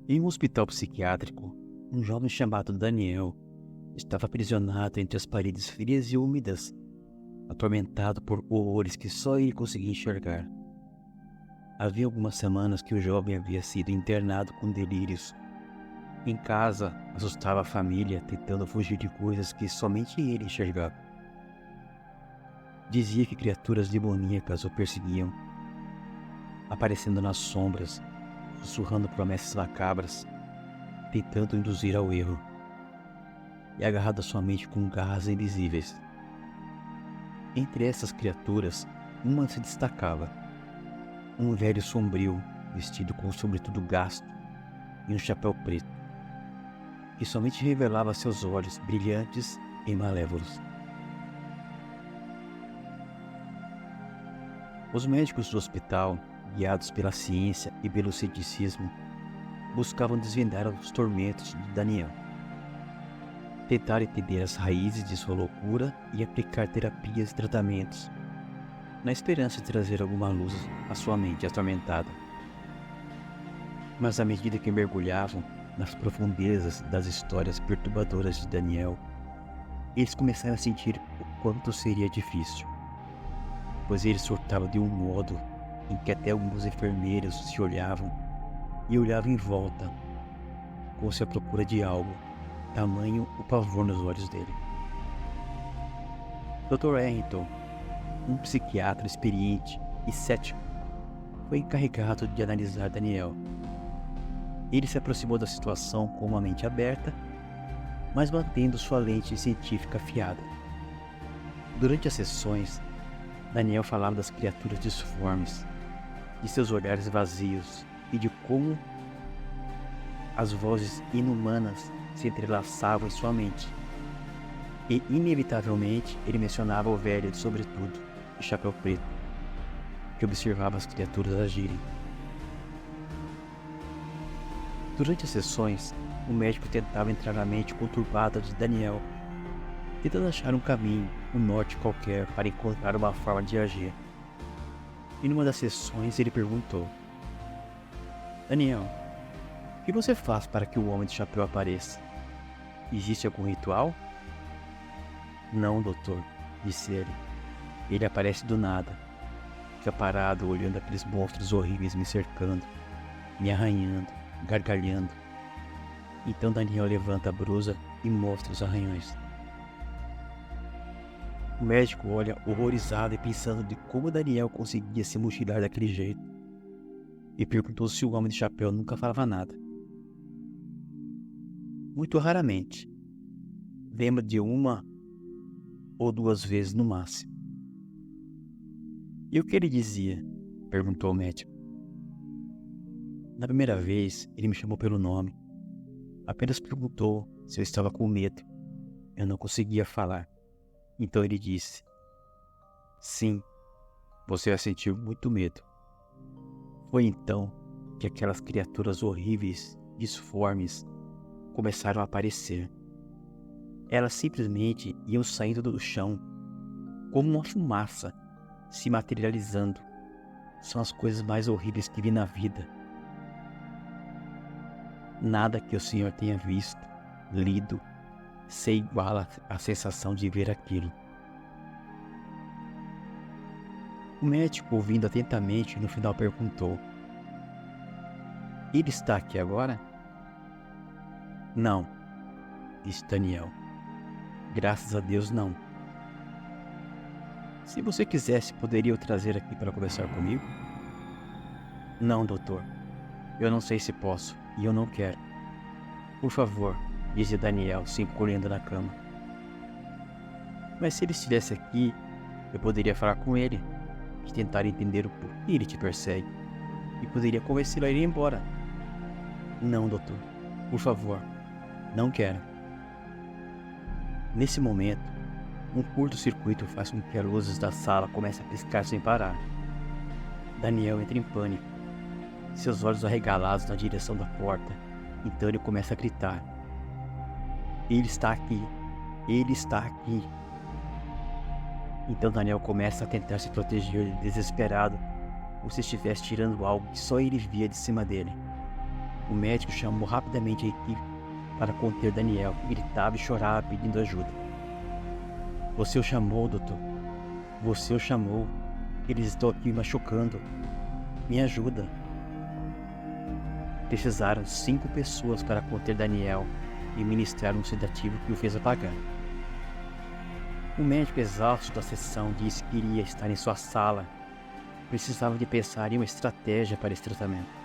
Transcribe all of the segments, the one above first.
Em um hospital psiquiátrico, um jovem chamado Daniel estava aprisionado entre as paredes frias e úmidas, atormentado por horrores que só ele conseguia enxergar. Havia algumas semanas que o jovem havia sido internado com delírios. Em casa, assustava a família, tentando fugir de coisas que somente ele enxergava. Dizia que criaturas demoníacas o perseguiam, aparecendo nas sombras, sussurrando promessas macabras, tentando induzir ao erro, e agarrado à sua mente com garras invisíveis. Entre essas criaturas, uma se destacava. Um velho sombrio, vestido com um sobretudo gasto e um chapéu preto, que somente revelava seus olhos brilhantes e malévolos. Os médicos do hospital, guiados pela ciência e pelo ceticismo, buscavam desvendar os tormentos de Daniel, tentar entender as raízes de sua loucura e aplicar terapias e tratamentos, na esperança de trazer alguma luz à sua mente atormentada. Mas à medida que mergulhavam nas profundezas das histórias perturbadoras de Daniel, eles começaram a sentir o quanto seria difícil, pois ele surtava de um modo em que até alguns enfermeiros se olhavam em volta, como se à procura de algo, tamanho o pavor nos olhos dele. Dr. Harrington, um psiquiatra experiente e cético, foi encarregado de analisar Daniel. Ele se aproximou da situação com uma mente aberta, mas mantendo sua lente científica afiada. Durante as sessões, Daniel falava das criaturas disformes, de seus olhares vazios e de como as vozes inumanas se entrelaçavam em sua mente. E, inevitavelmente, ele mencionava o velho de sobretudo e chapéu preto, que observava as criaturas agirem. Durante as sessões, o médico tentava entrar na mente conturbada de Daniel, tentando achar um caminho, um norte qualquer para encontrar uma forma de agir. E numa das sessões ele perguntou: Daniel, o que você faz para que o homem de chapéu apareça? Existe algum ritual? Não, doutor, disse ele. Ele aparece do nada. Fica parado olhando aqueles monstros horríveis me cercando, me arranhando, gargalhando. Então Daniel levanta a blusa e mostra os arranhões. O médico olha horrorizado e pensando de como Daniel conseguia se mutilar daquele jeito, e perguntou se o homem de chapéu nunca falava nada. Muito raramente. Lembra de uma ou duas vezes no máximo. E o que ele dizia? Perguntou o médico. Na primeira vez, ele me chamou pelo nome. Apenas perguntou se eu estava com medo. Eu não conseguia falar. Então ele disse: sim, você já sentiu muito medo. Foi então que aquelas criaturas horríveis, disformes, começaram a aparecer. Elas simplesmente iam saindo do chão, como uma fumaça, se materializando. São as coisas mais horríveis que vi na vida. Nada que o senhor tenha visto, lido, se iguala à sensação de ver aquilo. O médico, ouvindo atentamente, no final perguntou: ele está aqui agora? Não, disse Daniel. Graças a Deus, não. Se você quisesse, poderia o trazer aqui para conversar comigo? Não, doutor. Eu não sei se posso, e eu não quero. Por favor, disse Daniel, se encolhendo na cama. Mas se ele estivesse aqui, eu poderia falar com ele e tentar entender o porquê ele te persegue, e poderia convencê-lo a ir embora. Não, doutor. Por favor, não quero. Nesse momento, um curto-circuito faz com que as luzes da sala comecem a piscar sem parar. Daniel entra em pânico, seus olhos arregalados na direção da porta. Então ele começa a gritar: ele está aqui, ele está aqui. Então Daniel começa a tentar se proteger, desesperado, como se estivesse tirando algo que só ele via de cima dele. O médico chamou rapidamente a equipe para conter Daniel, que gritava e chorava pedindo ajuda. Você o chamou, doutor. Você o chamou. Eles estão aqui me machucando. Me ajuda. Precisaram 5 pessoas para conter Daniel e ministrar um sedativo que o fez apagar. O médico, exausto da sessão, disse que iria estar em sua sala. Precisava de pensar em uma estratégia para esse tratamento.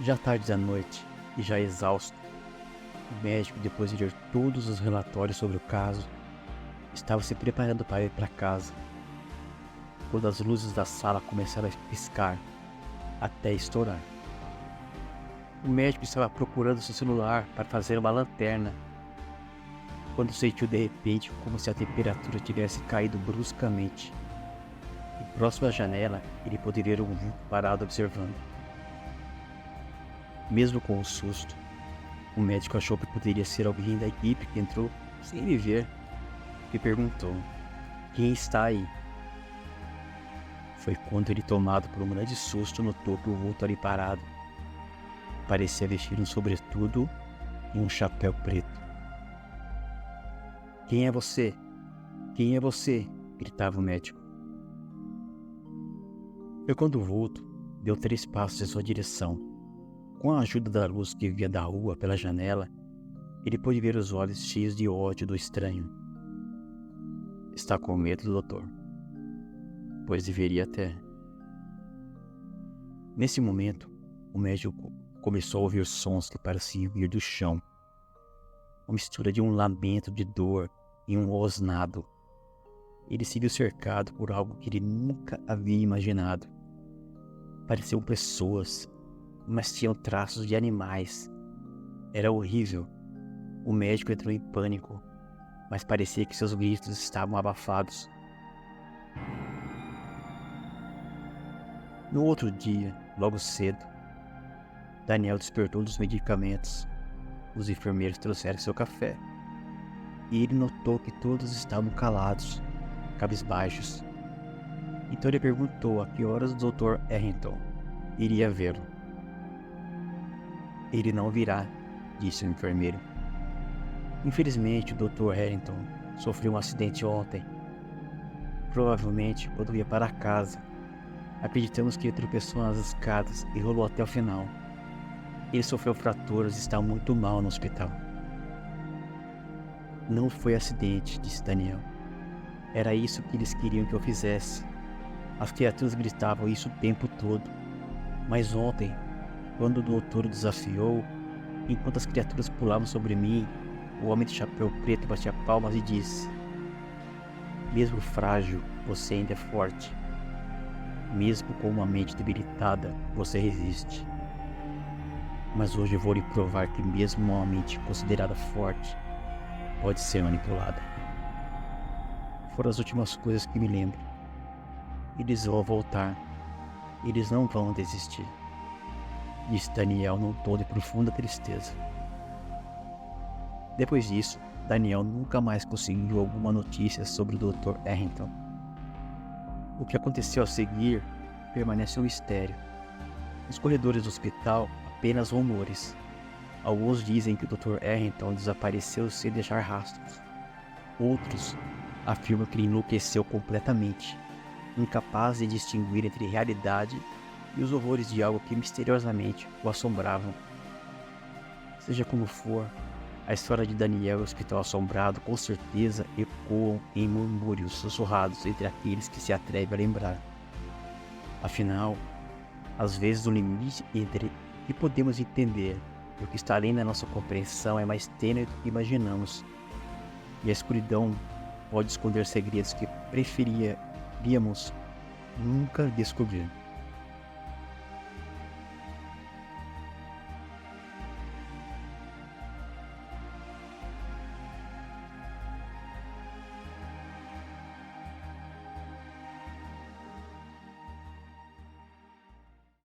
Já tarde da noite, e já exausto, o médico, depois de ler todos os relatórios sobre o caso, estava se preparando para ir para casa, quando as luzes da sala começaram a piscar até estourar. O médico estava procurando seu celular para fazer uma lanterna, quando sentiu de repente como se a temperatura tivesse caído bruscamente. E próximo à janela, ele poderia ver um vulto parado observando. Mesmo com o susto, o médico achou que poderia ser alguém da equipe que entrou sem ele ver e perguntou: quem está aí? Foi quando ele, tomado por um grande susto, notou que o vulto ali parado parecia vestir um sobretudo e um chapéu preto. Quem é você? Quem é você? Gritava o médico. Foi quando o vulto deu 3 passos em sua direção. Com a ajuda da luz que via da rua pela janela, ele pôde ver os olhos cheios de ódio do estranho. Está com medo, doutor? Pois deveria ter. Nesse momento, o médico começou a ouvir sons que pareciam vir do chão. Uma mistura de um lamento de dor e um rosnado. Ele se viu cercado por algo que ele nunca havia imaginado. Pareciam pessoas, mas tinham traços de animais. Era horrível. O médico entrou em pânico, mas parecia que seus gritos estavam abafados. No outro dia, logo cedo, Daniel despertou dos medicamentos. Os enfermeiros trouxeram seu café, e ele notou que todos estavam calados, cabisbaixos. Então ele perguntou a que horas o Dr. Harrington iria vê-lo. Ele não virá, disse o enfermeiro. Infelizmente, o Dr. Harrington sofreu um acidente ontem. Provavelmente quando ia para casa. Acreditamos que ele tropeçou nas escadas e rolou até o final. Ele sofreu fraturas e está muito mal no hospital. Não foi acidente, disse Daniel. Era isso que eles queriam que eu fizesse. As criaturas gritavam isso o tempo todo. Mas ontem, quando o doutor o desafiou, enquanto as criaturas pulavam sobre mim, o homem de chapéu preto batia palmas e disse: mesmo frágil, você ainda é forte. Mesmo com uma mente debilitada, você resiste. Mas hoje eu vou lhe provar que mesmo uma mente considerada forte pode ser manipulada. Foram as últimas coisas que me lembro. Eles vão voltar. Eles não vão desistir, disse Daniel num tom de profunda tristeza. Depois disso, Daniel nunca mais conseguiu alguma notícia sobre o Dr. Harrington. O que aconteceu a seguir permanece um mistério. Nos corredores do hospital, apenas rumores. Alguns dizem que o Dr. Harrington desapareceu sem deixar rastros. Outros afirmam que ele enlouqueceu completamente, incapaz de distinguir entre realidade e os horrores de algo que misteriosamente o assombravam. Seja como for, a história de Daniel e o Hospital Assombrado com certeza ecoam em murmúrios sussurrados entre aqueles que se atrevem a lembrar. Afinal, às vezes o limite entre o que podemos entender e o que está além da nossa compreensão é mais tênue do que imaginamos, e a escuridão pode esconder segredos que preferíamos nunca descobrir.